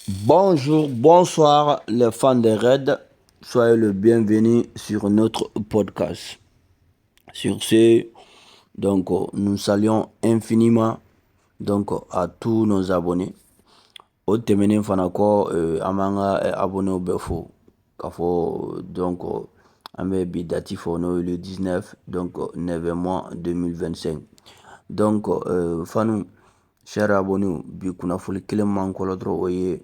Bonjour, bonsoir les fans de Red. Soyez le bienvenu sur notre podcast. Sur ce, nous saluons infiniment à tous nos abonnés. Au tɛmɛnen fana kɔ an b'an ka abonnés bɛɛ fo k'a fɔ an bɛ bi dati fɔ n'o ye le 19 9 mois 2025 fanu chers abonnés bi kunnafoni kelen m'an kɔlɔ dɔrɔn o ye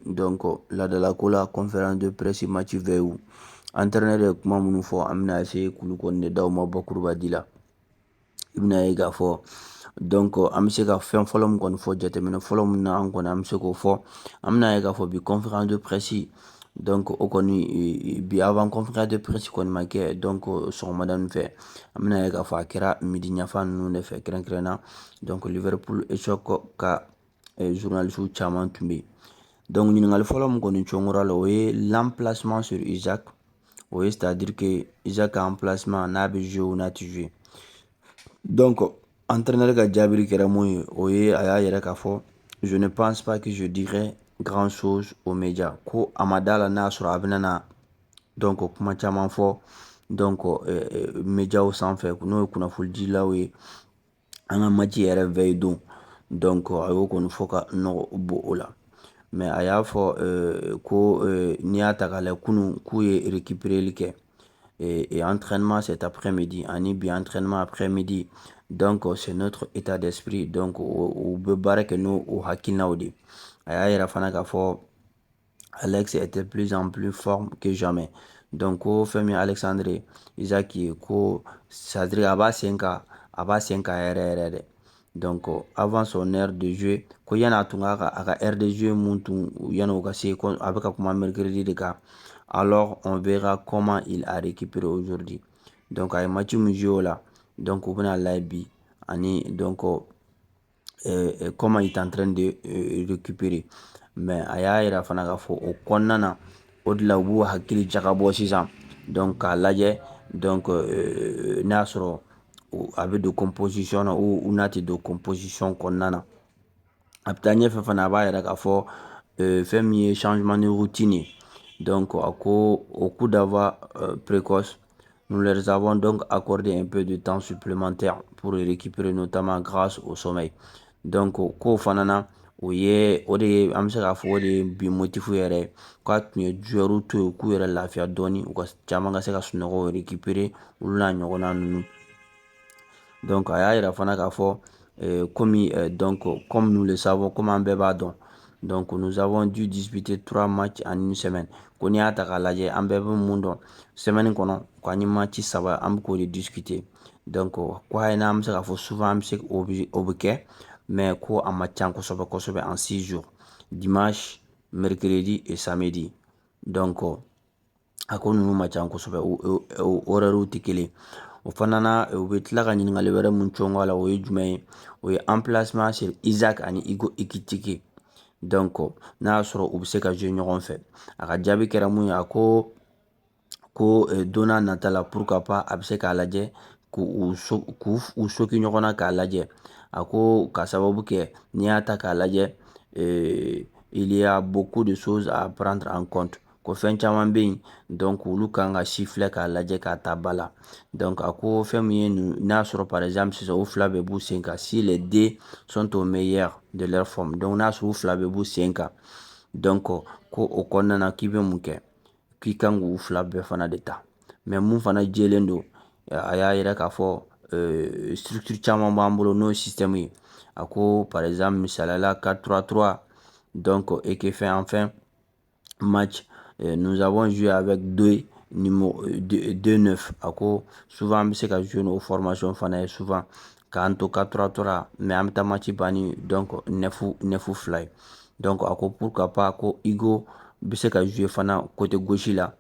ladalako la conférence de presse match VU entraîneur ye kuma minnu fɔ an bɛna essayer k'olu kɔni de d'aw ma bakurubadi la i bɛna ye k'a fɔ an bɛ se ka fɛn fɔlɔ min kɔni fɔ jateminɛ fɔlɔ min na an kɔni an bɛ se k'o fɔ an bɛna ye k'a fɔ bi conférence de presse o kɔni bi avant conférence de presse kɔni ma kɛ sɔgɔmada nin fɛ an bɛna ye k'a fɔ a kɛra midi ɲafa ninnu de fɛ kɛrɛnkɛrɛnna Liverpool échoc ka journalistes caman tun bɛ yen ɲininkali fɔlɔ min kɔni cɔngɔra la o ye l'emplacement sur Isaac o ye c'est-à-dire que Isaac ka emplacement n'a bɛ jouer ou n'a tɛ jouer entraîneur ka jaabiri kɛra mun ye o ye a y'a yɛrɛ k'a fɔ je ne pense pas que je dirais grand chose aux médias ko a ma d'a la n'a sɔrɔ a bɛna na kuma caman fɔ médiaw sanfɛ n'o ye kunnafonidilaw ye an ka match yɛrɛ veille don a y'o kɔni fɔ ka nɔgɔ bɔ o la mais a y'a fɔ ko n'i y'a ta k'a lajɛ kunun k'u ye récupéreli kɛ et entraînement cet après-midi ani bi entraînement après-midi c'est notre état d'esprit u bɛ baara kɛ n'o o hakilinaw de a y'a yira fana k'a fɔ Alex était plus en plus fort que jamais ko fɛn min Alexandre Isaac ye ko c'est-à-dire a b'a sen kan yɛrɛ yɛrɛ dɛ avant son heure de jeu ko yan'a tun ka a ka heure de jeu mun tun yanni o ka se ko a bɛ ka kuma mercredi de kan alors on verra comment il a récupéré aujourd'hui a ye match min joué o la u bɛna lajɛ bi ani comment il est en train de récupérer mais a y'a yira fana k'a fɔ o kɔnɔna na o de la u b'u hakili jagabɔ sisan k'a lajɛ n'a y'a sɔrɔ a bɛ don composition na ou n'a tɛ don composition kɔnɔna na a bɛ taa ɲɛfɛ fana a b'a yira k'a fɔ fɛn min ye changement de routine ye a ko au coup d'envoi précoce nous leur avons donc accordé un peu de temps supplémentaire pour récupérer notamment grâce au sommeil k'o fana na o de ye an bɛ se k'a fɔ o de ye bi motif yɛrɛ ye k'a tun ye joueur to yen k'u yɛrɛ lafiya dɔɔni u ka caman ka se ka sunɔgɔ récupérer olu n'a ɲɔgɔnna ninnu a y'a yira fana k'a fɔ comme nous le savons comme an bɛɛ b'a dɔn nous avons dû disputer 3 matchs en une semaine ko n'i y'a ta k'a lajɛ an bɛɛ bɛ mun dɔn semaine kɔnɔ k'an ye match 3 an bɛ k'o de discuter ko a ye n'an bɛ se k'a fɔ souvent an bɛ se o bɛ kɛ mais ko a ma ca kosɛbɛ en 6 jours dimanche mercredi et samedi a ko ninnu ma ca kosɛbɛ o horaires tɛ kelen o fana na u bɛ tila ka ɲininkali wɛrɛ mun cɔngɔ a la o ye jumɛn ye o ye emplacement sur Isaac ani Igo Ekitike n'a y'a sɔrɔ u bɛ se ka jouer ɲɔgɔn fɛ a ka jaabi kɛra mun ye a ko don n'a nata la pourquoi pas a bɛ se k'a lajɛ k'u soki ɲɔgɔn na k'a lajɛ a ko k'a sababu kɛ n'i y'a ta k'a lajɛ il y a beaucoup de choses à prendre en compte ko fɛn caman bɛ yen olu kan ka si filɛ k'a lajɛ k'a ta ba la a ko fɛn min ye n'a sɔrɔ par exemple sisan u fila bɛɛ b'u sen kan si les deux sont au meilleur de leur forme n'a sɔrɔ u fila bɛɛ b'u sen kan ko o kɔnɔna na k'i bɛ mun kɛ k'i kan k'u fila bɛɛ fana de ta mais mun fana jɛlen don a y'a yira k'a fɔ structure caman b'an bolo n'o système ye a ko par exemple misaliyala 4-3-3 et que enfin match nous avons joué avec deux 9 a ko souvent an bɛ se ka jouer n'o formation fana ye souvent k'an to 4-3-3 mais an bɛ taa match ban ni 9 fila ye a ko pourquoi pas ko Igo bɛ se ka jouer fana côté gauche la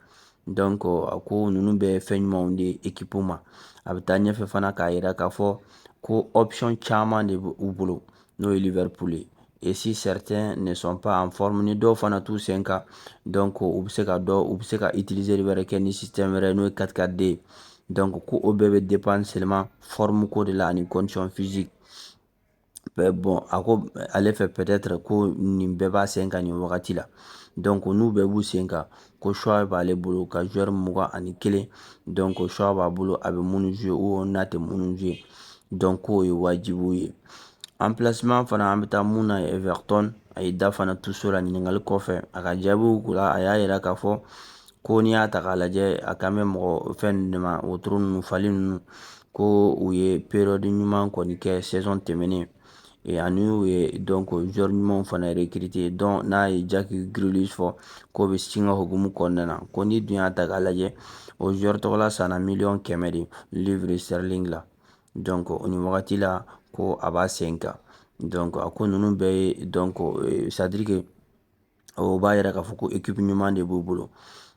a ko ninnu bɛɛ ye fɛn ɲumanw de ye équipe ma a bɛ taa ɲɛfɛ fana k'a yira k'a fɔ ko option caman de bɛ u bolo n'o ye Liverpool ye et si certains ne sont pas en forme ni dɔw fana t'u sen kan u bɛ se ka utiliser wɛrɛ kɛ ni système wɛrɛ n'o ye 4-4-2 ko o bɛɛ bɛ dépendre seulement forme ko de la ani condition physique bon a ko ale fɛ peut-être ko nin bɛɛ b'a sen kan nin wagati la donc n'u bɛɛ b'u sen kan ko choix b'ale bolo ka joueur 21 donc choix b'a bolo a bɛ minnu jouer ou n'a tɛ minnu jouer donc k'o ye wajibu ye emplacement fana an bɛ taa mun na Everton a ye da fana to so la ɲininkali kɔfɛ a ka jaabiw la a y'a yira k'a fɔ ko n'i y'a ta k'a lajɛ a kan bɛ mɔgɔ fɛn ninnu de ma wotoro ninnu fali ninnu ko u ye période ɲuman kɔni kɛ saison tɛmɛnen ani u ye donc joueur ɲumanw fana recruter donc n'a ye Jack Grealish fɔ k'o bɛ sin ka hukumu kɔnɔna na ko n'i dun y'a ta k'a lajɛ o joueur tɔgɔla sanna 1000000 de livre sterling la donc o ni wagati la ko a b'a sen kan donc a ko ninnu bɛɛ ye donc c'est à dire que o b'a yira k'a fɔ ko équipe ɲuman de b'u bolo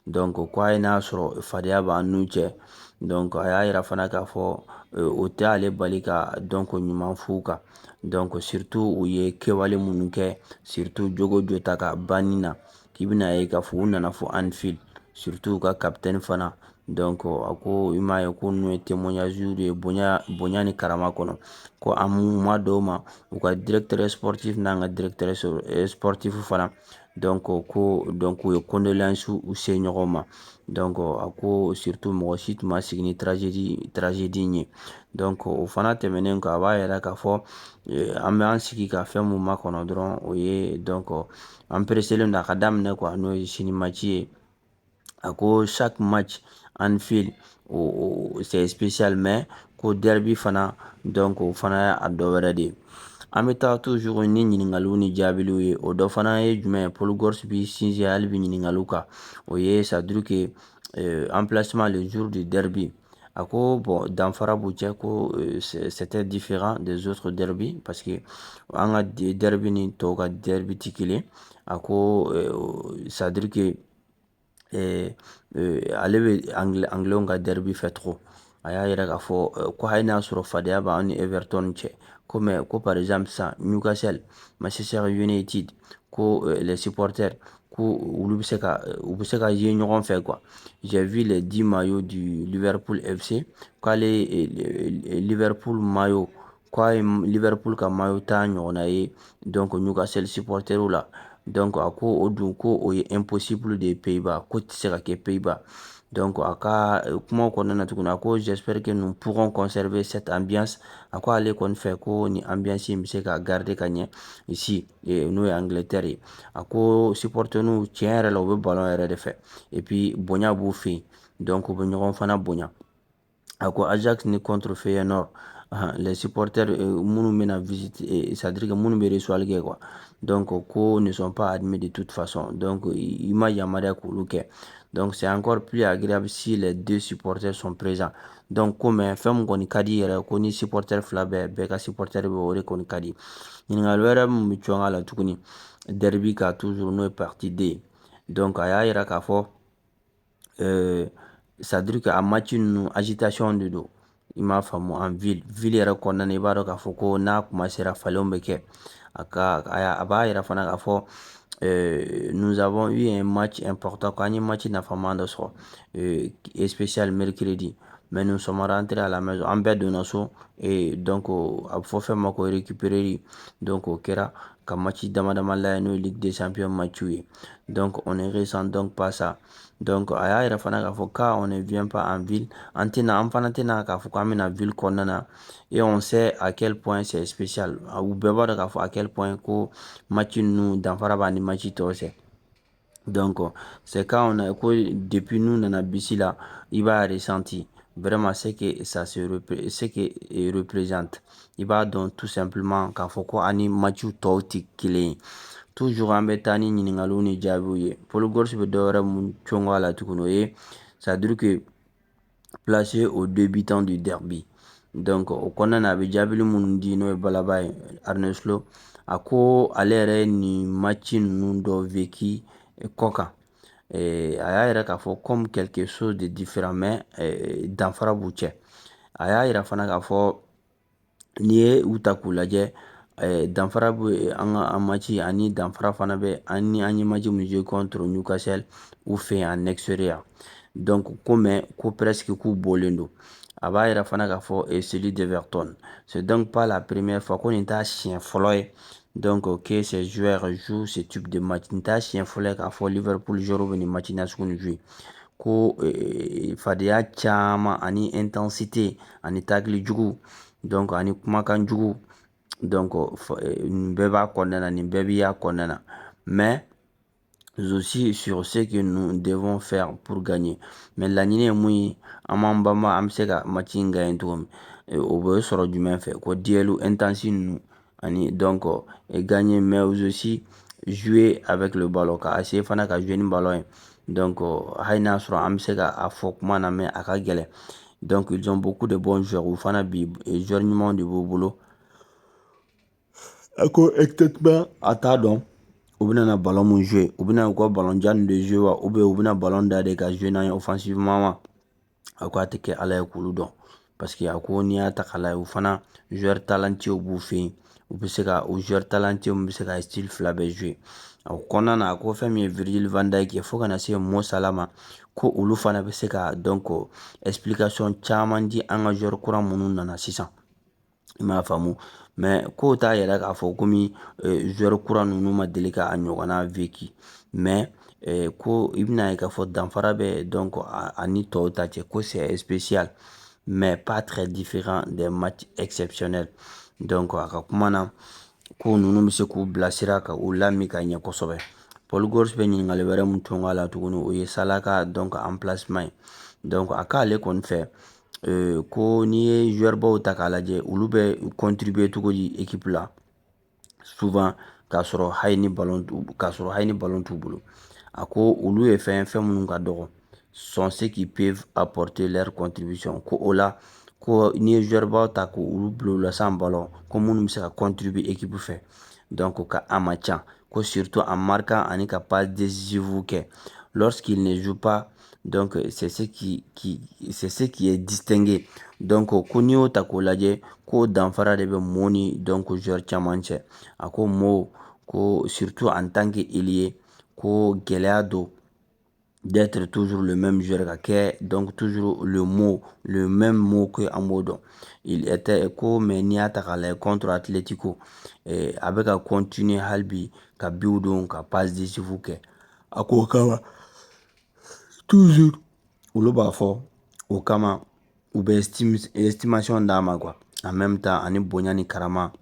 donc ko a ye n'a sɔrɔ fadenya b'an n'u cɛ donc a y'a yira fana k'a fɔ o tɛ ale bali ka donc ɲuman f'u kan donc surtout u ye kɛwale minnu kɛ surtout Jogo Jota ka banni na k'i bɛna ye k'a fɔ u nana fo Anfield surtout u ka capitaine fana donc a ko i m'a ye ko ninnu ye témoignage de ye bonya ni karama kɔnɔ ko an ma dɔw ma u ka directeur sportif n'an ka directeur sportif fana donc ko donc u ye condoléances u se ɲɔgɔn ma donc a ko surtout mɔgɔ si tun ma sigi ni tragédie in ye donc o fana tɛmɛnen kɔ a b'a yira k'a fɔ an bɛ an sigi ka fɛn mun makɔnɔ dɔrɔn o ye donc an pereselen don a ka daminɛ quoi n'o ye sini match ye a ko chaque match Anfield c'est spécial mais ko derby fana donc o fana y'a dɔ wɛrɛ de ye an bɛ taa toujours ni ɲininkaliw ni jaabiliw ye o dɔ fana ye jumɛn ye Paul Scholes bi sinsin hali bi ɲininkaliw kan o ye c'est à dire que emplacement le jour du derby a ko bon danfara b'u cɛ ko c'était différent des autres derby parce que an ka derby ni tɔw ka derby tɛ kelen a ko c'est à dire que ale bɛ anglais ka derby fɛ trop a y'a yira k'a fɔ ko hali n'a sɔrɔ fadenya b'an ni Everton cɛ ko mais ko par exemple sisan Newcastle Manchester United ko les supporters ko olu u bɛ se ka ye ɲɔgɔn fɛ quoi j'ai vu les 10 maillots du Liverpool FC k'ale Liverpool maillot k'a ye Liverpool ka maillot ta ɲɔgɔnna ye donc Newcastle supporteriw la donc a ko o dun ko o ye impossible de ye Pays-Bas ko tɛ se ka kɛ Pays-Bas donc a ka kumaw kɔnɔna na tuguni a ko j'espère que nous pourrons conserver cette ambiance a ko ale kɔni fɛ ko ni ambiance in bɛ se ka garder ka ɲɛ ici n'o ye Angleterre ye a ko supporters tiɲɛ yɛrɛ la u bɛ ballon yɛrɛ de fɛ et puis bonya b'u fɛ yen donc u bɛ ɲɔgɔn fana bonya a ko Ajax ni contre Feyenoord les supporters minnu bɛna visiter c'est à dire que minnu bɛ reçoili kɛ quoi donc ko ne sont pas admis de toute façon donc i ma yamaruya k'olu kɛ donc c'est encore plus agréable si les deux supporters sont présents donc ko mais fɛn min kɔni ka di yɛrɛ ko ni supporter fila bɛɛ ka supporter bɛ o de kɔni ka di ɲininkali wɛrɛ min bɛ cɔn a la tuguni derby ka toujours n'o ye partie D ye donc a y'a yira k'a fɔ c'est à dire que a match ninnu agitation de don i m'a faamu en ville yɛrɛ kɔnɔna na i b'a dɔn k'a fɔ ko n'a commencera falenw bɛ kɛ a b'a yira fana k'a fɔ nous avons eu un match important k'an ye match nafama dɔ sɔrɔ spécial mercredi mais nous sommes rentrés à la maison an bɛɛ donna so donc a bɛ fɔ fɛn ma ko récupérer donc o kɛra ka match dama dama lajɛ n'o ye Ligue des Champions matchw ye donc on ne ressent donc pas ça donc a y'a yira fana k'a fɔ quand on ne vient pas en ville an fana tɛna k'a fɔ k'an bɛna ville kɔnɔna na et on sait à quel point c'est spécial u bɛɛ b'a dɔn k'a fɔ à quel point ko match ninnu danfara b'a ni match tɔw cɛ donc c'est quand on a ko depuis nous nana bisi la i b'a ressenti vraiment ce que ça ce que représente i b'a dɔn tout simplement k'a fɔ ko ani match tɔw tɛ kelen ye toujours an bɛ taa ni ɲininkaliw ni jaabiw ye Paul Scholes bɛ dɔ wɛrɛ mun cɔngɔ a la tuguni o ye c'est à dire que placé aux débutants du derby donc o kɔnɔna na a bɛ jaabili minnu di n'o ye balaba ye Arne Slot a ko ale yɛrɛ ye nin match ninnu dɔ vécu kɔ kan a y'a yira k'a fɔ comme quelque chose de différent mais danfara b'u cɛ a y'a yira fana k'a fɔ n'i ye u ta k'u lajɛ danfara bɛ an ka match ani danfara fana bɛ an ye match min jouer contre Newcastle u fɛ yen en extérieur donc ko mais ko presque k'u bɔlen don a b'a yira fana k'a fɔ celui d'Everton. C'est donc pas la première fois ko nin t'a siɲɛ fɔlɔ ye donc que ces joueurs jouent ce type de match. Nin t'a siɲɛ fɔlɔ ye k'a fɔ Liverpool joueur bɛ nin match nasugu nin jouer. Ko fadenya caman ani intensité ani tackle jugu donc ani kumakan jugu donc nin bɛɛ b'a kɔnɔna na, nin bɛɛ bɛ y'a kɔnɔna na. Mais aussi sur ce que nous devons faire pour gagner. Mais laɲini ye mun ye an m'an banba an bɛ se ka match in gagner cogo min o bɛ sɔrɔ jumɛn fɛ ko duel intense ninnu ani donc gagner mais aussi jouer avec le ballon ka essayer fana ka jouer ni ballon ye donc hali n'a sɔrɔ an bɛ se ka a fɔ kuma na mais a ka gɛlɛn donc ils ont beaucoup de bons joueurs u fana bi joueurs ɲumanw de b'u bolo a ko exactement a t'a dɔn u bɛna na ballon mun jouer u bɛna u ka ballon jan de jouer wa ou bien u bɛna ballon da de ka jouer n'an ye offensivement wa a ko a tɛ kɛ ala ye k'olu dɔn parce que a ko n'i y'a ta k'a lajɛ u fana joueur talentueux b'u fɛ yen u bɛ se ka o joueur talentueux min bɛ se ka style fila bɛɛ jouer a kɔnɔna na a ko fɛn min ye Virgil van Dijk ye fo ka na se Mo Salah ma ko olu fana bɛ se ka donc explication caman di an ka joueur kura minnu nana sisan i m'a faamu mais kow t'a yɛrɛ k'a fɔ komi joueur kura ninnu ma deli ka a ɲɔgɔnna vécu mais ko i bɛna ye k'a fɔ danfara bɛ donc ani tɔw ta cɛ ko c'est spécial mais pas très différent des matchs exceptionnels donc a ka kuma na ko ninnu bɛ se k'u bilasira ka u lami ka ɲɛ kosɛbɛ Paul Scholes bɛ ɲininkali wɛrɛ mun tun k'a la tuguni o ye Salah ka donc emplacement ye donc a k'ale kɔni fɛ ko n'i ye joueur baw ta k'a lajɛ olu bɛ contribuer cogo di équipe la souvent k'a sɔrɔ hali ni ballon t'u bolo a ko olu ye fɛn minnu ka dɔgɔ sont ceux qui peuvent apporter leur contribution ko o la ko n'i ye joueur baw ta k'olu bila o la sans ballon ko minnu bɛ se ka contribuer équipe fɛ donc ka a man ca ko surtout en marquant ani ka passe décisive kɛ lorsqu'il ne joue pas donc c'est ce qui est distingué donc ko n'i y'o ta k'o lajɛ ko danfara de bɛ Mo ni donc joueur caman cɛ a ko Mo ko surtout en tant que ailier ko gɛlɛya don d'être toujours le même joueur ka kɛ donc toujours le même mot que an b'o dɔn il était ko mais n'i y'a ta k'a lajɛ contre Atletico a bɛ ka continuer hali bi ka biw don ka passe décisive kɛ a ko kama toujours olu b'a fɔ o kama u bɛ estimation d'a ma quoi en même temps ani bonya ni karama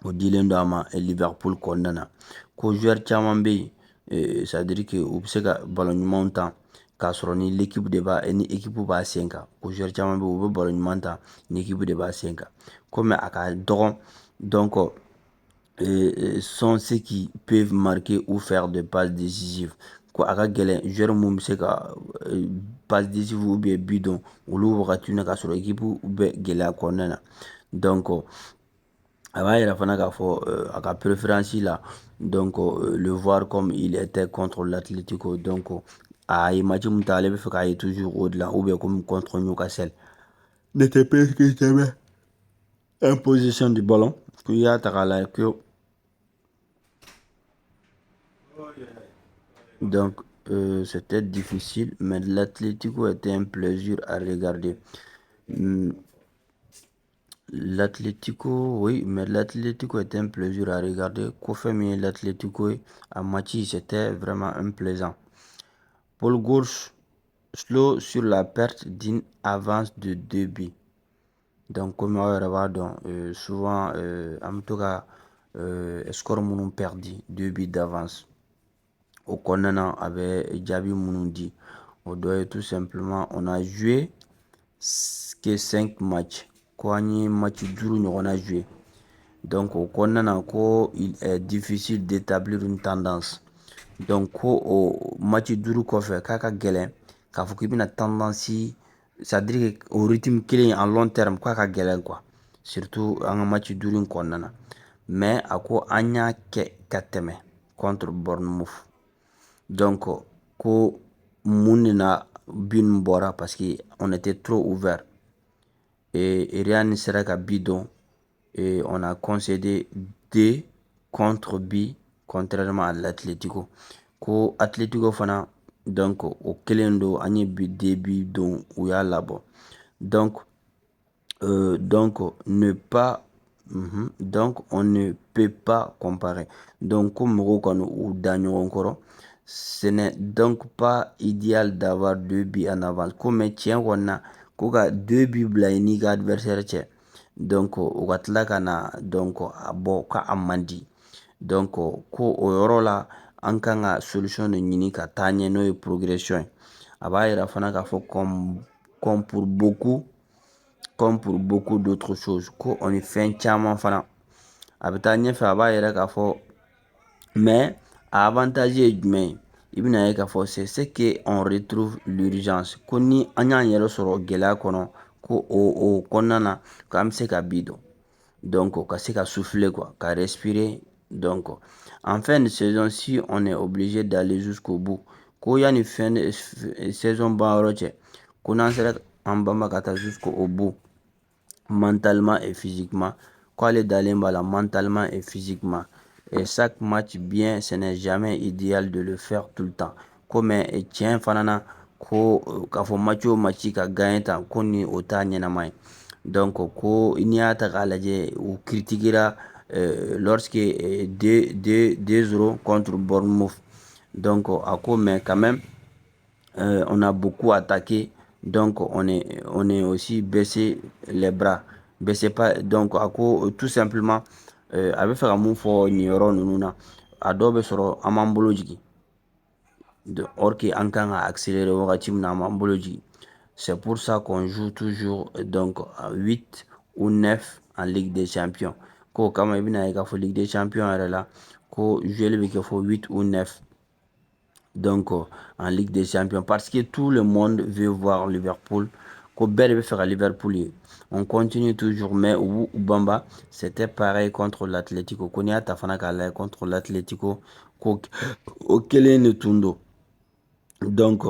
o dilen don a ma Liverpool kɔnɔna na ko joueur caman bɛ yen c'est à dire que u bɛ se ka ballon ɲumanw ta k'a sɔrɔ ni l'équipe b'a sen kan ko joueur caman bɛ yen u bɛ ballon ɲuman ta ni équipe de b'a sen kan ko mais a ka dɔgɔn donc sont ceux qui peuvent marquer ou faire des passes décisives ko a ka gɛlɛn joueur mun bɛ se ka passe décisive ou bien but dɔn olu wagati na k'a sɔrɔ équipe bɛ gɛlɛya kɔnɔna na donc a b'a yira fana k'a fɔ a ka préférence la donc le voir comme il était contre l'Atlético donc a ye match mun ta ale bɛ fɛ k'a ye toujours o de la ou bien comme contre Newcastle n'était presque jamais en possession du ballon ko i y'a ta k'a lajɛ ko donc c'était difficile mais l'Atlético était un plaisir à regarder. L'Atlético, oui, mais l'Atlético était un plaisir à regarder. Koffé, mais l'Atlético à match, c'était vraiment un plaisant. Paul Scholes, slow sur la perte d'une avance de 2 buts. Donc, comme on va donc souvent, en tout cas, score minnu perdu 2 buts d'avance. Au kɔnɔna a bɛ jaabi minnu di o dɔ ye tout simplement on a joué que 5 matchs ko an ye match 5 ɲɔgɔnna joué donc o kɔnɔna na ko il est difficile d'établir une tendance donc ko o match 5 kɔfɛ k'a ka gɛlɛn k'a fɔ k'i bɛna tendance c'est à dire que au rythme kelen en long terme k'a ka gɛlɛn quoi surtout an ka match 5 in kɔnɔna na mais a ko an y'a kɛ ka tɛmɛ contre Bournemouth donc ko mun de na but nin bɔra parce que on était trop ouvert et rien ne sera ka but dɔn et on a concédé 2 contre but contrairement à l'Atlético ko Atlético fana donc o kelen don an ye 2 but dɔn u y'a labɔ donc Donc, ne pas, donc, on ne peut pas comparer. Donc, comme Rokano ou Daniel Nkoro, ce n'est donc pas idéal d'avoir deux buts en avance. Comme tiens, on a koga deux buts blaini ga adversaire tche. Donc, o gatla kana, donc, abo ka amandi. Donc, ko o yɔrɔ la, an kan ka solution de ɲini ka taa ɲɛ n'o ye progression ye. A b'a yira fana k'a fɔ comme pour beaucoup d'autres choses ko on est fɛn caman fana a bɛ taa ɲɛfɛ a b'a yɛrɛ k'a fɔ mais a avantage ye jumɛn ye i bɛna ye k'a fɔ c'est ce que on retrouve l'urgence ko ni an y'an yɛrɛ sɔrɔ gɛlɛya kɔnɔ ko o kɔnɔna na k'an bɛ se ka bi dɔn donc ka se ka souffler quoi ka respirer donc en fin de saison si on est obligé d'aller jusqu'au bout ko yanni fin de saison ban yɔrɔ cɛ ko n'an sera an banba ka taa jusqu'au bout mentalement et physiquement. Quoi les Dalimbala mentalement et physiquement. Et chaque match bien, ce n'est jamais idéal de le faire tout le temps. Comme tiens fanana ko ka fɔ match o match ka gagner tan ko ni o t'a ɲɛnama ye. Donc ko n'i y'a ta k'a lajɛ u critiquera lorsque 2-0 contre Bournemouth. Donc a ko mais quand même on a beaucoup attaqué, donc on est aussi baissé les bras. Baissé pas, donc à cause tout simplement, a bɛ fɛ ka mun fɔ nin yɔrɔ ninnu na, a dɔw bɛ sɔrɔ an m'an bolo jigin. Or que an kan ka accélérer wagati min na an m'an bolo jigin. C'est pour ça qu'on joue toujours donc à 8 ou 9 en Ligue des Champions. Ko kama i bɛna ye k'a fɔ Ligue des Champions yɛrɛ la, ko jouer bɛ kɛ fɔ 8 ou 9. Donc en Ligue des Champions parce que tout le monde veut voir Liverpool ko bɛɛ de bɛ fɛ ka Liverpool ye. On continue toujours mais u Bamba c'était pareil contre l'Atlético ko n'i y'a ta fana k'a lajɛ contre l'Atlético ko o kelen de tun don donc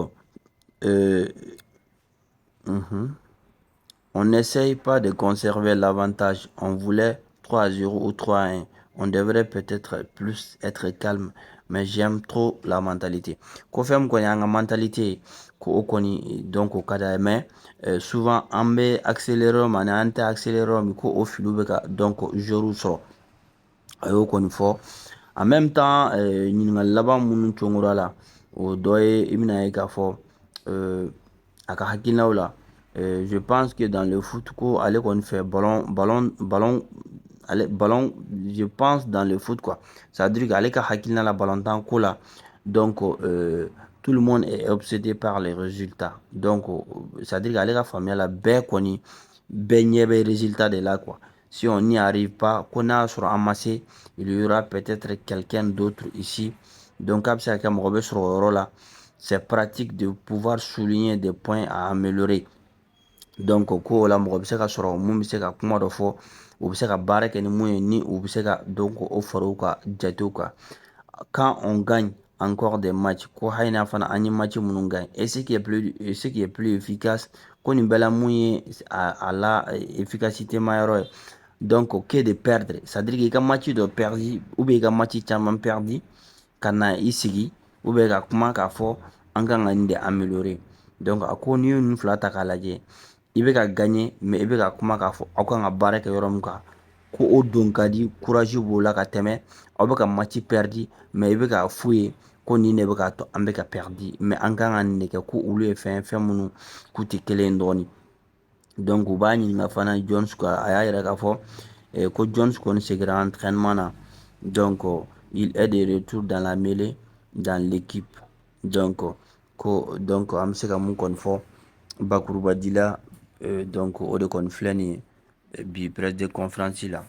on n'essaye pas de conserver l'avantage. On voulait 3-0 ou 3-1. On devrait peut-être plus être calme. Mais j'aime trop la mentalité. Ko fɛn min kɔni y'an ka mentalité ye ko o kɔni donc o ka d'a ye mais souvent an bɛ accélérer yɔrɔ min ani an tɛ accélérer yɔrɔ min ko o filiw bɛ ka donc joueurs sɔrɔ a y'o kɔni fɔ en même temps ɲininkali laban minnu cɔngora la o dɔ ye i bɛna ye k'a fɔ a ka hakilinaw la je pense que dans le foot ko ale kɔni fɛ ballon je pense dans le foot quoi ça veut dire qu'ale ka hakilina la ballontan ko la donc tout le monde est obsédé par les résultats donc ça veut dire qu'ale ka faamuya la bɛɛ kɔni bɛɛ ɲɛ bɛ résultat de la quoi si on n'y arrive pas ko n'a y'a sɔrɔ an ma se il y aura peut-être quelqu'un d'autre ici donc a bɛ se ka kɛ mɔgɔ bɛ sɔrɔ o yɔrɔ la c'est pratique de pouvoir souligner des points à améliorer donc ko o la mɔgɔ bɛ se ka sɔrɔ mun bɛ se ka kuma dɔ fɔ u bɛ se ka baara kɛ ni mun ye ni u bɛ se ka donc o fara u ka jatew kan quand on gagne encore des matchs ko hali n'a fana an ye match minnu gagne et ce qui est plus efficace ko nin bɛɛ la mun ye a la efficacité ma yɔrɔ ye donc que de perdre c'est à dire k'i ka match dɔ perdu ou bien i ka match caman perdu ka na i sigi ou bien ka kuma k'a fɔ an kan ka nin de améliorer donc a ko n'i ye ninnu fila ta k'a lajɛ i bɛ ka gagner mais i bɛ ka kuma k'a fɔ aw kan ka baara kɛ yɔrɔ min kan ko o don ka di courage b'o la ka tɛmɛ aw bɛ ka match perdu mais i bɛ k'a f'u ye ko nin de bɛ k'a to an bɛ ka perdu mais an kan ka nin de kɛ ko olu ye fɛn minnu k'u tɛ kelen ye dɔɔnin donc u b'a ɲininka fana Jones ka a y'a yira k'a fɔ ko Jones kɔni seginna entraînement na donc il est de retour dans la mêlée dans l'équipe donc ko donc an bɛ se ka mun kɔni fɔ bakuruba di la donc o de kɔni filɛ nin ye bi presse de conférence la